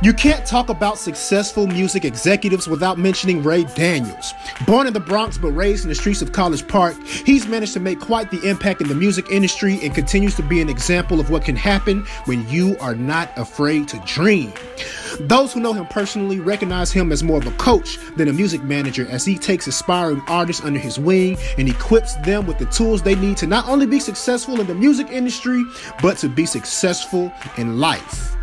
You can't talk about successful music executives without mentioning Ray Daniels. Born in the Bronx but raised in the streets of College Park, he's managed to make quite the impact in the music industry and continues to be an example of what can happen when you are not afraid to dream. Those who know him personally recognize him as more of a coach than a music manager, as he takes aspiring artists under his wing and equips them with the tools they need to not only be successful in the music industry, but to be successful in life.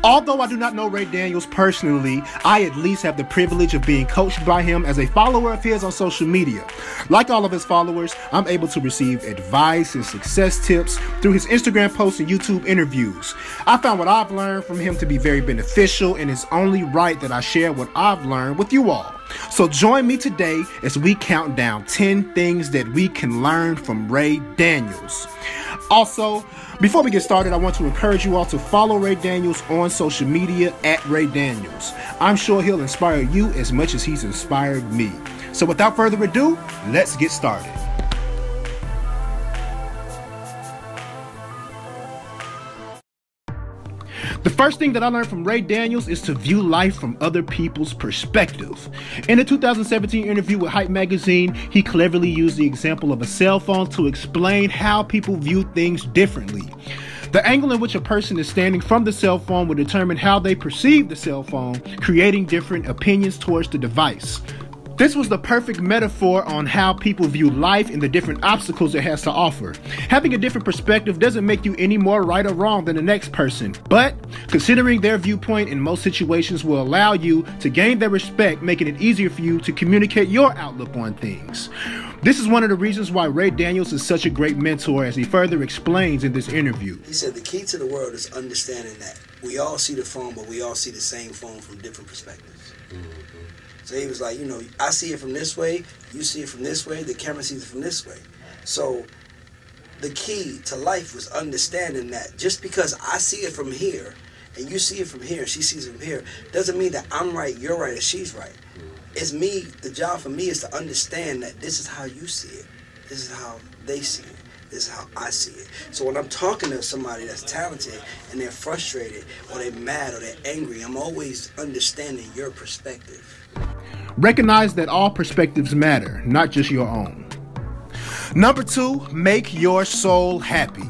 Although I do not know Ray Daniels personally, I at least have the privilege of being coached by him as a follower of his on social media. Like all of his followers, I'm able to receive advice and success tips through his Instagram posts and YouTube interviews. I found what I've learned from him to be very beneficial, and it's only right that I share what I've learned with you all. So join me today as we count down 10 things that we can learn from Ray Daniels. Also, before we get started, I want to encourage you all to follow Ray Daniels on social media at Ray Daniels. I'm sure he'll inspire you as much as he's inspired me. So without further ado, let's get started. The first thing that I learned from Ray Daniels is to view life from other people's perspective. In a 2017 interview with Hype magazine, he cleverly used the example of a cell phone to explain how people view things differently. The angle in which a person is standing from the cell phone will determine how they perceive the cell phone, creating different opinions towards the device. This was the perfect metaphor on how people view life and the different obstacles it has to offer. Having a different perspective doesn't make you any more right or wrong than the next person, but considering their viewpoint in most situations will allow you to gain their respect, making it easier for you to communicate your outlook on things. This is one of the reasons why Ray Daniels is such a great mentor, as he further explains in this interview. He said the key to the world is understanding that we all see the phone, but we all see the same phone from different perspectives. So he was like, I see it from this way, you see it from this way, the camera sees it from this way. So the key to life was understanding that just because I see it from here, and you see it from here, and she sees it from here, doesn't mean that I'm right, you're right, and she's right. It's me, the job for me is to understand that this is how you see it, this is how they see it, this is how I see it. So when I'm talking to somebody that's talented, and they're frustrated, or they're mad, or they're angry, I'm always understanding your perspective. Recognize that all perspectives matter, not just your own. Number 2, make your soul happy.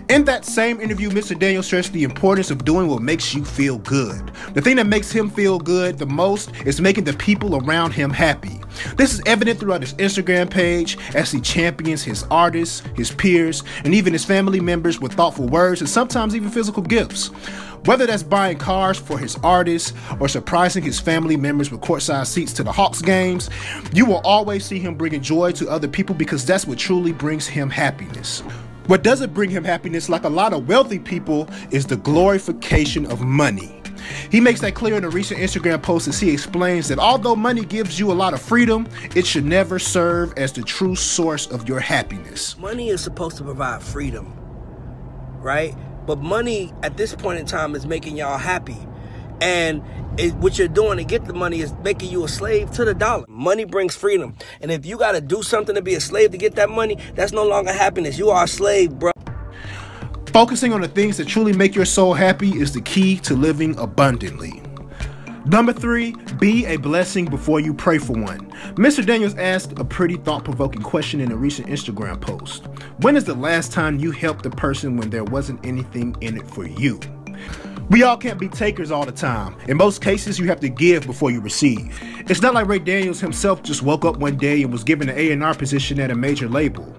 In that same interview, Mr. Daniels stressed the importance of doing what makes you feel good. The thing that makes him feel good the most is making the people around him happy. This is evident throughout his Instagram page as he champions his artists, his peers, and even his family members with thoughtful words and sometimes even physical gifts. Whether that's buying cars for his artists or surprising his family members with courtside seats to the Hawks games, you will always see him bringing joy to other people because that's what truly brings him happiness. What doesn't bring him happiness, like a lot of wealthy people, is the glorification of money. He makes that clear in a recent Instagram post as he explains that although money gives you a lot of freedom, it should never serve as the true source of your happiness. Money is supposed to provide freedom, right? But money at this point in time is making y'all happy. And what you're doing to get the money is making you a slave to the dollar. Money brings freedom. And if you got to do something to be a slave to get that money, that's no longer happiness. You are a slave, bro. Focusing on the things that truly make your soul happy is the key to living abundantly. Number 3, be a blessing before you pray for one. Mr. Daniels asked a pretty thought-provoking question in a recent Instagram post. When is the last time you helped a person when there wasn't anything in it for you? We all can't be takers all the time. In most cases, you have to give before you receive. It's not like Ray Daniels himself just woke up one day and was given an A&R position at a major label.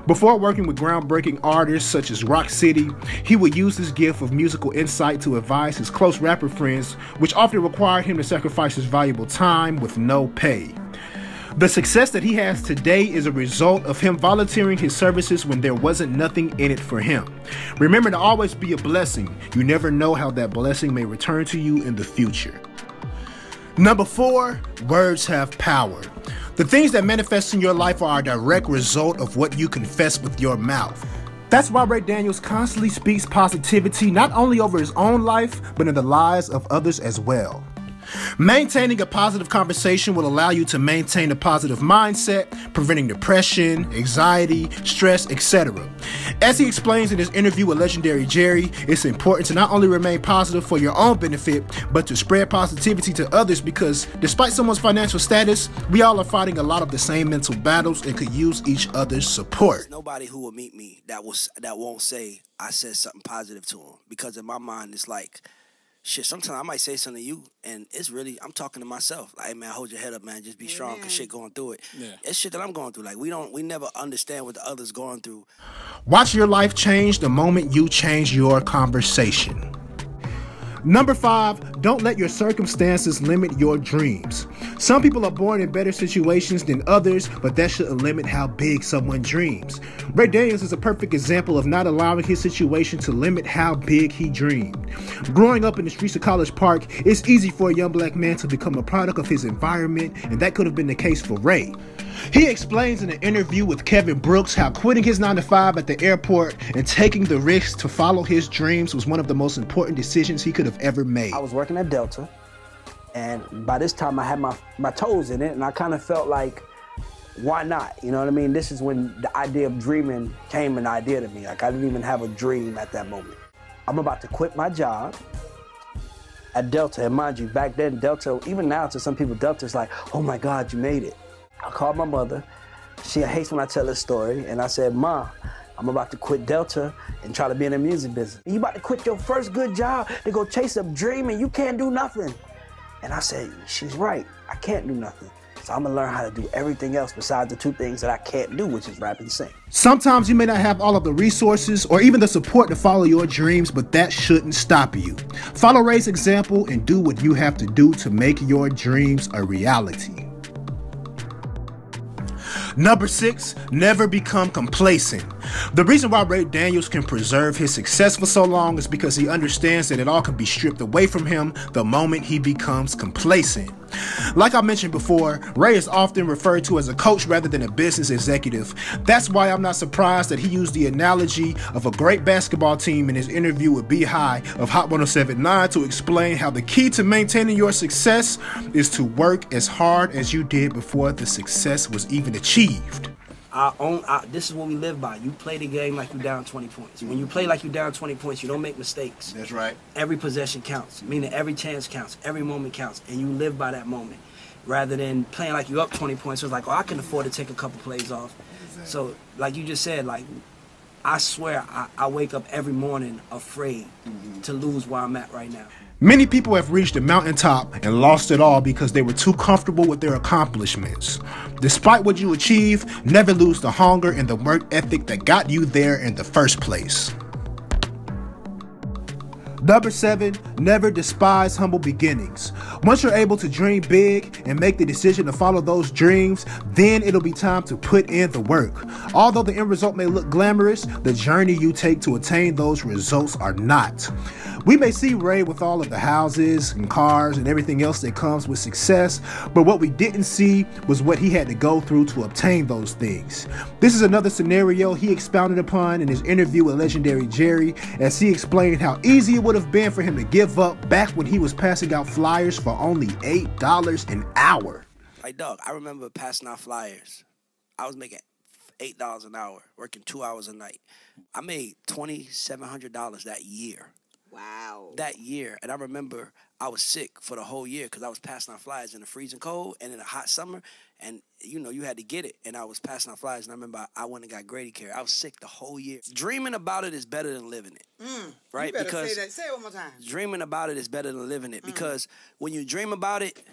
Before working with groundbreaking artists such as Rock City, he would use his gift of musical insight to advise his close rapper friends, which often required him to sacrifice his valuable time with no pay. The success that he has today is a result of him volunteering his services when there wasn't nothing in it for him. Remember to always be a blessing. You never know how that blessing may return to you in the future. Number 4, words have power. The things that manifest in your life are a direct result of what you confess with your mouth. That's why Ray Daniels constantly speaks positivity not only over his own life, but in the lives of others as well. Maintaining a positive conversation will allow you to maintain a positive mindset, preventing depression, anxiety, stress, etc. As he explains in his interview with legendary Jerry, it's important to not only remain positive for your own benefit, but to spread positivity to others because despite someone's financial status, we all are fighting a lot of the same mental battles and could use each other's support. There's nobody who will meet me that won't say I said something positive to him, because in my mind it's like, shit, sometimes I might say something to you, and it's really, I'm talking to myself. Like, hey, man, hold your head up, man. Just be strong, because shit going through it. Yeah. It's shit that I'm going through. Like, we never understand what the other's going through. Watch your life change the moment you change your conversation. Number 5, don't let your circumstances limit your dreams. Some people are born in better situations than others, but that shouldn't limit how big someone dreams. Ray Daniels is a perfect example of not allowing his situation to limit how big he dreamed. Growing up in the streets of College Park, it's easy for a young black man to become a product of his environment, and that could have been the case for Ray. He explains in an interview with Kevin Brooks how quitting his 9-to-5 at the airport and taking the risk to follow his dreams was one of the most important decisions he could have ever made. I was working at Delta, and by this time I had my toes in it, and I kind of felt like, why not? You know what I mean? This is when the idea of dreaming came an idea to me. Like, I didn't even have a dream at that moment. I'm about to quit my job at Delta, and mind you, back then Delta, even now to some people, Delta's like, oh my God, you made it. I called my mother. She hates when I tell this story. And I said, Ma, I'm about to quit Delta and try to be in the music business. You about to quit your first good job to go chase a dream and you can't do nothing. And I said, she's right. I can't do nothing. So I'm gonna learn how to do everything else besides the 2 things that I can't do, which is rap and sing. Sometimes you may not have all of the resources or even the support to follow your dreams, but that shouldn't stop you. Follow Ray's example and do what you have to do to make your dreams a reality. Number 6, never become complacent. The reason why Ray Daniels can preserve his success for so long is because he understands that it all can be stripped away from him the moment he becomes complacent. Like I mentioned before, Ray is often referred to as a coach rather than a business executive. That's why I'm not surprised that he used the analogy of a great basketball team in his interview with B-High of Hot 107.9 to explain how the key to maintaining your success is to work as hard as you did before the success was even achieved. This is what we live by. You play the game like you're down 20 points. When you play like you're down 20 points, you don't make mistakes. That's right. Every possession counts, meaning every chance counts, every moment counts, and you live by that moment. Rather than playing like you're up 20 points, so it's like, oh, I can afford to take a couple plays off. Exactly. So, like you just said, like, I swear, I wake up every morning afraid to lose where I'm at right now. Many people have reached the mountaintop and lost it all because they were too comfortable with their accomplishments. Despite what you achieve, never lose the hunger and the work ethic that got you there in the first place. Number 7, never despise humble beginnings. Once you're able to dream big and make the decision to follow those dreams, then it'll be time to put in the work. Although the end result may look glamorous, the journey you take to attain those results are not. We may see Ray with all of the houses and cars and everything else that comes with success, but what we didn't see was what he had to go through to obtain those things. This is another scenario he expounded upon in his interview with legendary Jerry, as he explained how easy it would have been for him to give up back when he was passing out flyers for only $8 an hour. Like, dog, I remember passing out flyers. I was making $8 an hour, working 2 hours a night. I made $2,700 that year. Wow. That year. And I remember I was sick for the whole year because I was passing out flyers in the freezing cold and in the hot summer. And, you know, you had to get it. And I was passing out flyers. And I remember I went and got Grady Care. I was sick the whole year. Dreaming about it is better than living it. Right? You better because say that. Say it one more time. Dreaming about it is better than living it. Because when you dream about it,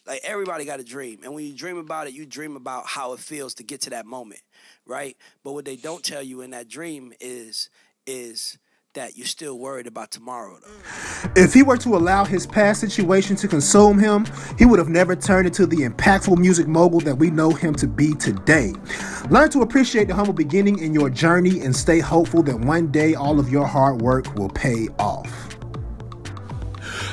like, everybody got a dream. And when you dream about it, you dream about how it feels to get to that moment. Right? But what they don't tell you in that dream is that you're still worried about tomorrow, though. If he were to allow his past situation to consume him, he would have never turned into the impactful music mogul that we know him to be today. Learn to appreciate the humble beginning in your journey and stay hopeful that one day all of your hard work will pay off.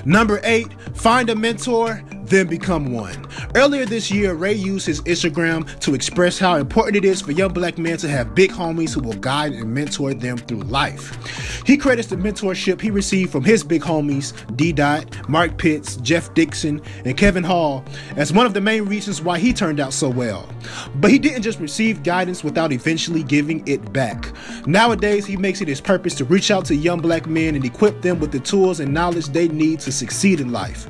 Number 8, find a mentor, then become one. Earlier this year, Ray used his Instagram to express how important it is for young black men to have big homies who will guide and mentor them through life. He credits the mentorship he received from his big homies, D-Dot, Mark Pitts, Jeff Dixon, and Kevin Hall as one of the main reasons why he turned out so well. But he didn't just receive guidance without eventually giving it back. Nowadays, he makes it his purpose to reach out to young black men and equip them with the tools and knowledge they need to succeed in life.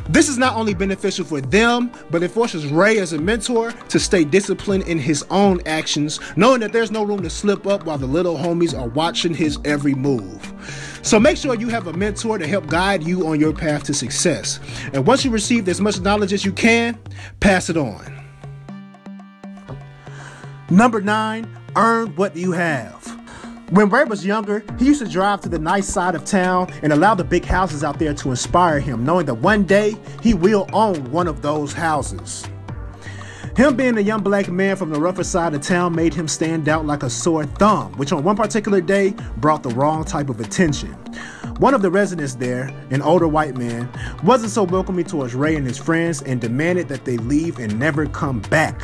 This is not only beneficial for them, but it forces Ray as a mentor to stay disciplined in his own actions, knowing that there's no room to slip up while the little homies are watching his every move. So make sure you have a mentor to help guide you on your path to success. And once you receive as much knowledge as you can, pass it on. Number 9, earn what you have. When Ray was younger, he used to drive to the nice side of town and allow the big houses out there to inspire him, knowing that one day he will own one of those houses. Him being a young black man from the rougher side of town made him stand out like a sore thumb, which on one particular day brought the wrong type of attention. One of the residents there, an older white man, wasn't so welcoming towards Ray and his friends and demanded that they leave and never come back.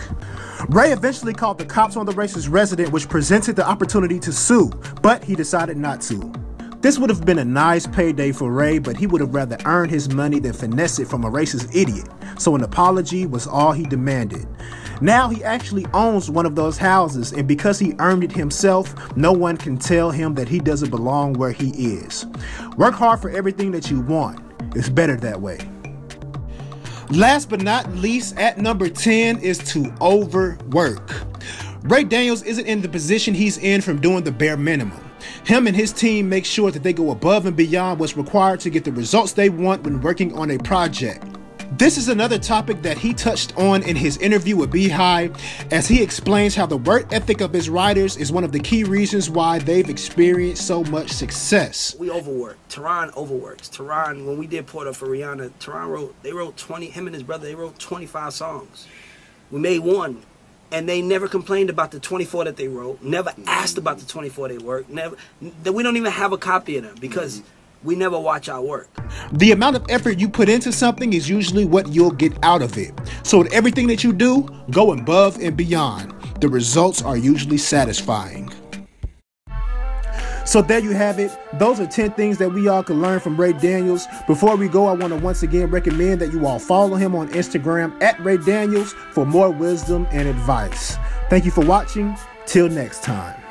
Ray eventually called the cops on the racist resident, which presented the opportunity to sue, but he decided not to. This would have been a nice payday for Ray, but he would have rather earned his money than finesse it from a racist idiot, so an apology was all he demanded. Now he actually owns one of those houses, and because he earned it himself, no one can tell him that he doesn't belong where he is. Work hard for everything that you want. It's better that way. Last but not least, at number 10 is to overwork. Ray Daniels isn't in the position he's in from doing the bare minimum. Him and his team make sure that they go above and beyond what's required to get the results they want when working on a project. This is another topic that he touched on in his interview with Beehive, as he explains how the work ethic of his writers is one of the key reasons why they've experienced so much success. We overwork. Tehran overworks. Tehran, when we did Porter for Rihanna, Tehran wrote 20, him and his brother, they wrote 25 songs. We made one, and they never complained about the 24 that they wrote, never asked about the 24 they worked, we don't even have a copy of them because we never watch our work. The amount of effort you put into something is usually what you'll get out of it. So in everything that you do, go above and beyond. The results are usually satisfying. So there you have it. Those are 10 things that we all can learn from Ray Daniels. Before we go, I want to once again recommend that you all follow him on Instagram at Ray Daniels for more wisdom and advice. Thank you for watching. Till next time.